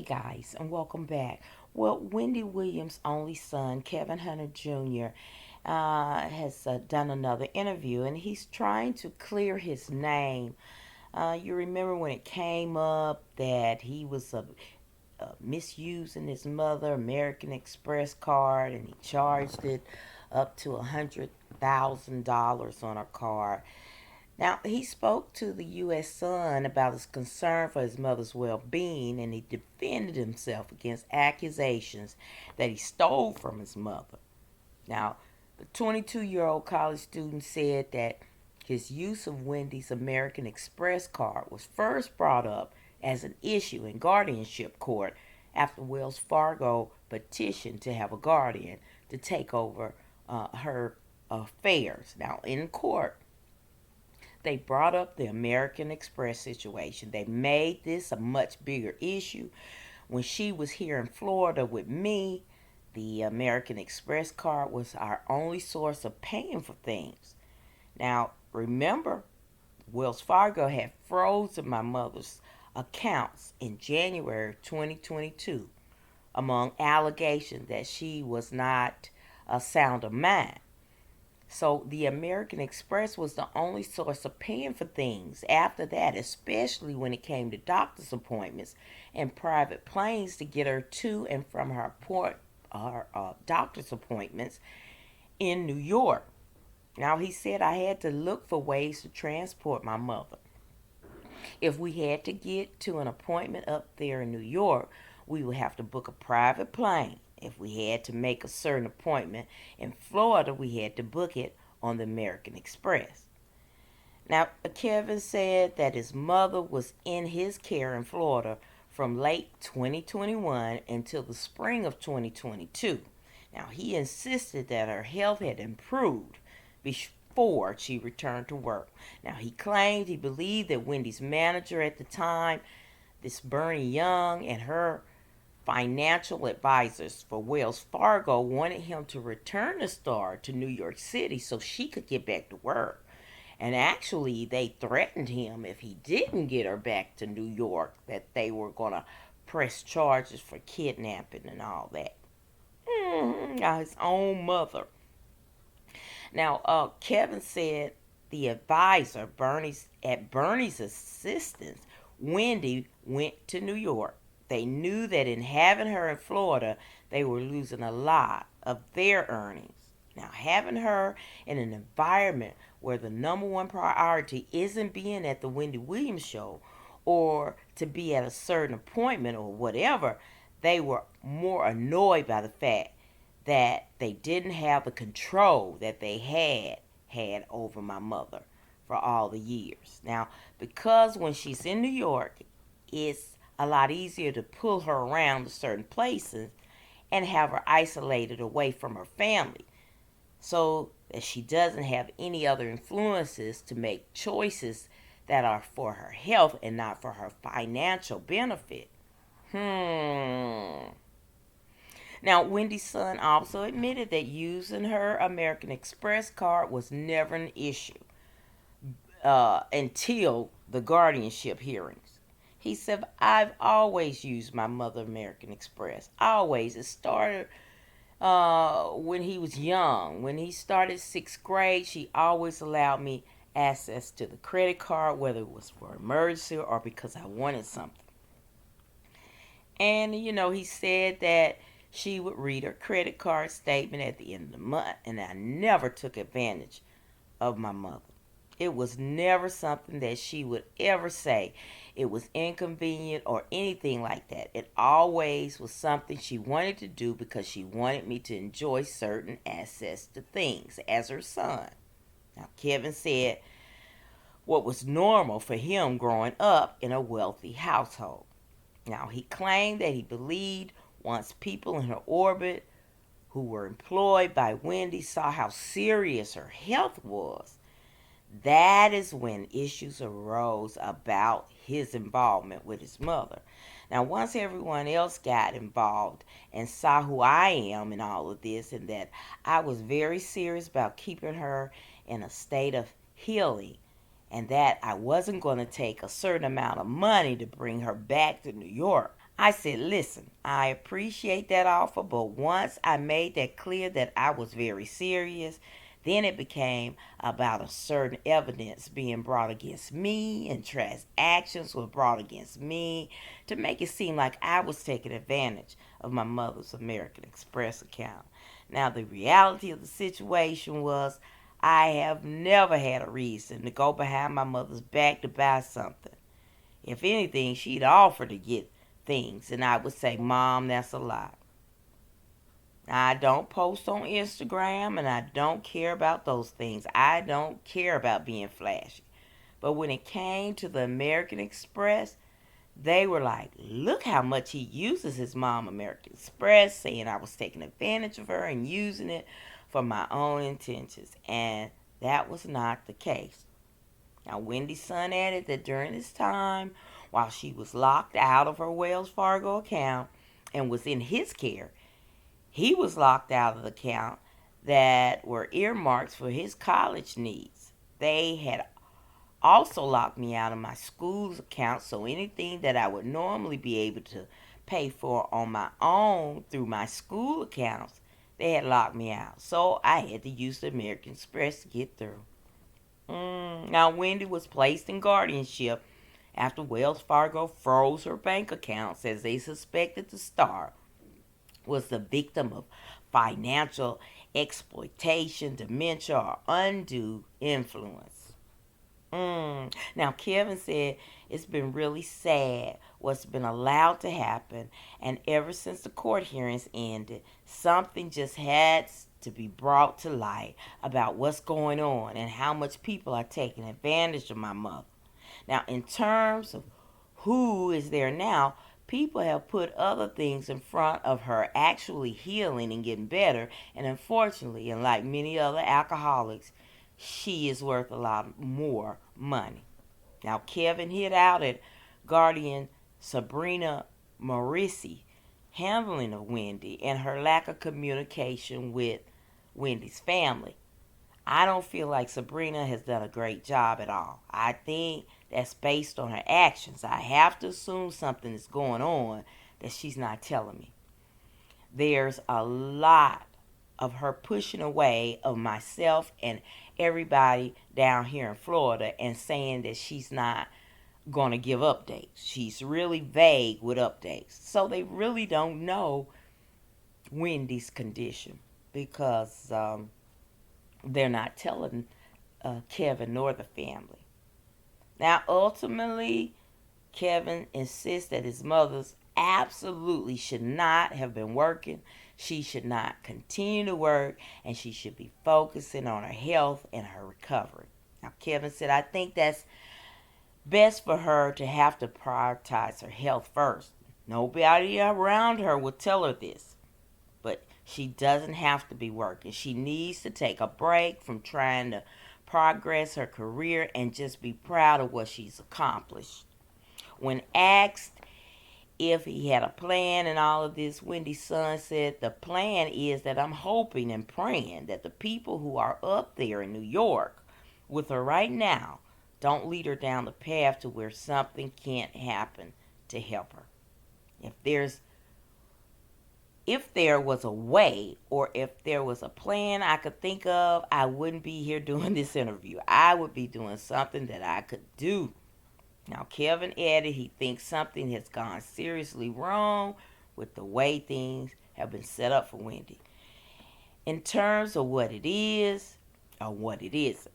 guys, and welcome back. Well, Wendy Williams' only son, Kevin Hunter Jr., has done another interview, and he's trying to clear his name. You remember when it came up that he was misusing his mother American Express card, and he charged it up to $100,000 on her card. Now, he spoke to the U.S. Sun about his concern for his mother's well being, and he defended himself against accusations that he stole from his mother. Now, the 22-year-old college student said that his use of Wendy's American Express card was first brought up as an issue in guardianship court after Wells Fargo petitioned to have a guardian to take over her affairs. Now, in court, they brought up the American Express situation. They made this a much bigger issue. When she was here in Florida with me, the American Express card was our only source of paying for things. Now, remember, Wells Fargo had frozen my mother's accounts in January 2022 among allegations that she was not a sound of mind. So the American Express was the only source of paying for things after that, especially when it came to doctor's appointments and private planes to get her to and from her doctor's appointments in New York. Now, he said I had to look for ways to transport my mother. If we had to get to an appointment up there in New York, we would have to book a private plane. If we had to make a certain appointment in Florida, we had to book it on the American Express. Now, Kevin said that his mother was in his care in Florida from late 2021 until the spring of 2022. Now, he insisted that her health had improved before she returned to work. Now, he claimed he believed that Wendy's manager at the time, this Bernie Young, and her financial advisors for Wells Fargo wanted him to return the star to New York City so she could get back to work. And actually, they threatened him if he didn't get her back to New York that they were going to press charges for kidnapping and all that. His own mother. Now, Kevin said the advisor, Bernie's assistance, Wendy, went to New York. They knew that in having her in Florida, they were losing a lot of their earnings. Now, having her in an environment where the number one priority isn't being at the Wendy Williams show or to be at a certain appointment or whatever, they were more annoyed by the fact that they didn't have the control that they had over my mother for all the years. Now, because when she's in New York, it's a lot easier to pull her around to certain places and have her isolated away from her family so that she doesn't have any other influences to make choices that are for her health and not for her financial benefit. Now, Wendy's son also admitted that using her American Express card was never an issue until the guardianship hearings. He said, I've always used my mother American Express. Always. It started when he was young. When he started sixth grade, she always allowed me access to the credit card, whether it was for emergency or because I wanted something. And, he said that she would read her credit card statement at the end of the month, and I never took advantage of my mother. It was never something that she would ever say it was inconvenient or anything like that. It always was something she wanted to do because she wanted me to enjoy certain access to things as her son. Now, Kevin said what was normal for him growing up in a wealthy household. Now, he claimed that he believed once people in her orbit who were employed by Wendy saw how serious her health was, that is when issues arose about his involvement with his mother. Now, once everyone else got involved and saw who I am in all of this, and that I was very serious about keeping her in a state of healing, and that I wasn't going to take a certain amount of money to bring her back to New York, I said, listen, I appreciate that offer, but once I made that clear that I was very serious, then it became about a certain evidence being brought against me and transactions were brought against me to make it seem like I was taking advantage of my mother's American Express account. Now, the reality of the situation was I have never had a reason to go behind my mother's back to buy something. If anything, she'd offer to get things, and I would say, Mom, that's a lie. I don't post on Instagram, and I don't care about those things. I don't care about being flashy. But when it came to the American Express, they were like, look how much he uses his mom American Express, saying I was taking advantage of her and using it for my own intentions. And that was not the case. Now, Wendy's son added that during this time, while she was locked out of her Wells Fargo account and was in his care, he was locked out of the account that were earmarked for his college needs. They had also locked me out of my school's account, so anything that I would normally be able to pay for on my own through my school accounts, they had locked me out. So I had to use the American Express to get through. Now, Wendy was placed in guardianship after Wells Fargo froze her bank accounts as they suspected the star was the victim of financial exploitation, dementia, or undue influence. Now, Kevin said it's been really sad what's been allowed to happen, and ever since the court hearings ended, something just had to be brought to light about what's going on and how much people are taking advantage of my mother. Now, in terms of who is there now, people have put other things in front of her actually healing and getting better, and unfortunately, and like many other alcoholics, she is worth a lot more money. Now, Kevin hit out at guardian Sabrina Morrissey handling of Wendy and her lack of communication with Wendy's family. I don't feel like Sabrina has done a great job at all. I think that's based on her actions. I have to assume something is going on that she's not telling me. There's a lot of her pushing away of myself and everybody down here in Florida and saying that she's not going to give updates. She's really vague with updates. So they really don't know Wendy's condition because they're not telling Kevin nor the family. Now, ultimately, Kevin insists that his mother's absolutely should not have been working. She should not continue to work, and she should be focusing on her health and her recovery. Now, Kevin said, I think that's best for her to have to prioritize her health first. Nobody around her would tell her this, but she doesn't have to be working. She needs to take a break from trying to progress her career and just be proud of what she's accomplished. When asked if he had a plan and all of this, Wendy's son said, the plan is that I'm hoping and praying that the people who are up there in New York with her right now don't lead her down the path to where something can't happen to help her. If there was a way or if there was a plan I could think of, I wouldn't be here doing this interview. I would be doing something that I could do. Now, Kevin added he thinks something has gone seriously wrong with the way things have been set up for Wendy. In terms of what it is or what it isn't.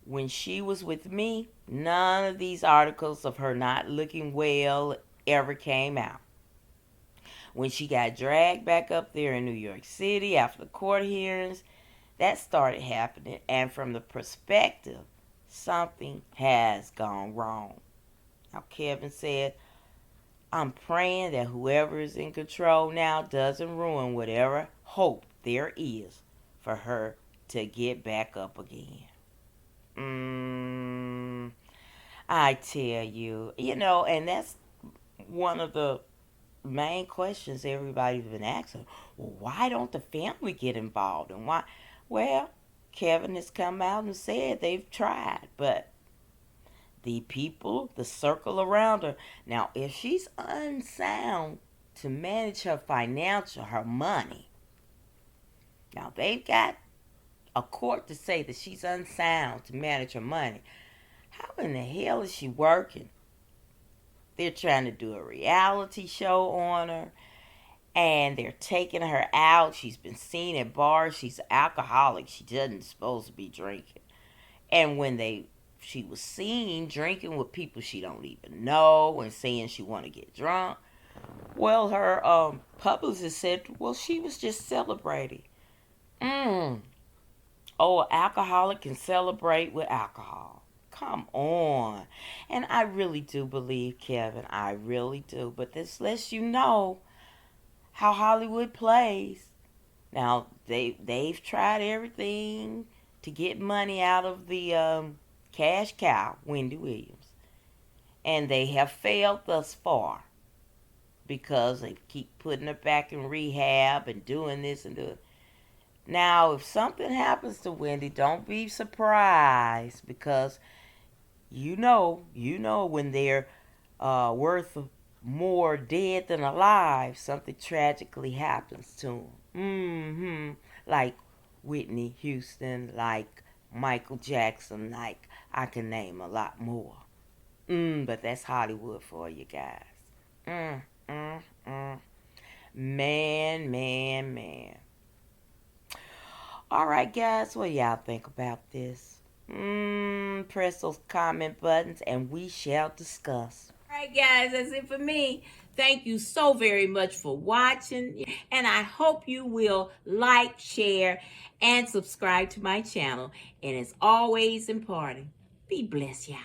When she was with me, none of these articles of her not looking well ever came out. When she got dragged back up there in New York City after the court hearings, that started happening. And from the perspective, something has gone wrong. Now, Kevin said, I'm praying that whoever is in control now doesn't ruin whatever hope there is for her to get back up again. I tell you, and that's one of the main questions everybody's been asking. Well, why don't the family get involved? And why? Well, Kevin has come out and said they've tried, but the people, the circle around her. Now, if she's unsound to manage her her money, now they've got a court to say that she's unsound to manage her money. How in the hell is she working? They're trying to do a reality show on her, and they're taking her out. She's been seen at bars. She's an alcoholic. She doesn't supposed to be drinking. And when she was seen drinking with people she don't even know and saying she want to get drunk, well, her publicist said, well, she was just celebrating. Oh, an alcoholic can celebrate with alcohol. Come on. And I really do believe, Kevin, I really do. But this lets you know how Hollywood plays. Now, they've tried everything to get money out of the cash cow, Wendy Williams. And they have failed thus far because they keep putting her back in rehab and doing this and doing. Now, if something happens to Wendy, don't be surprised, because you know when they're worth more dead than alive, something tragically happens to them. Like Whitney Houston, like Michael Jackson, like I can name a lot more. But that's Hollywood for you guys. Man. All right, guys, what y'all think about this? Press those comment buttons and we shall discuss. All right, guys, that's it for me. Thank you so very much for watching, and I hope you will like, share, and subscribe to my channel. And as always important, be blessed, y'all.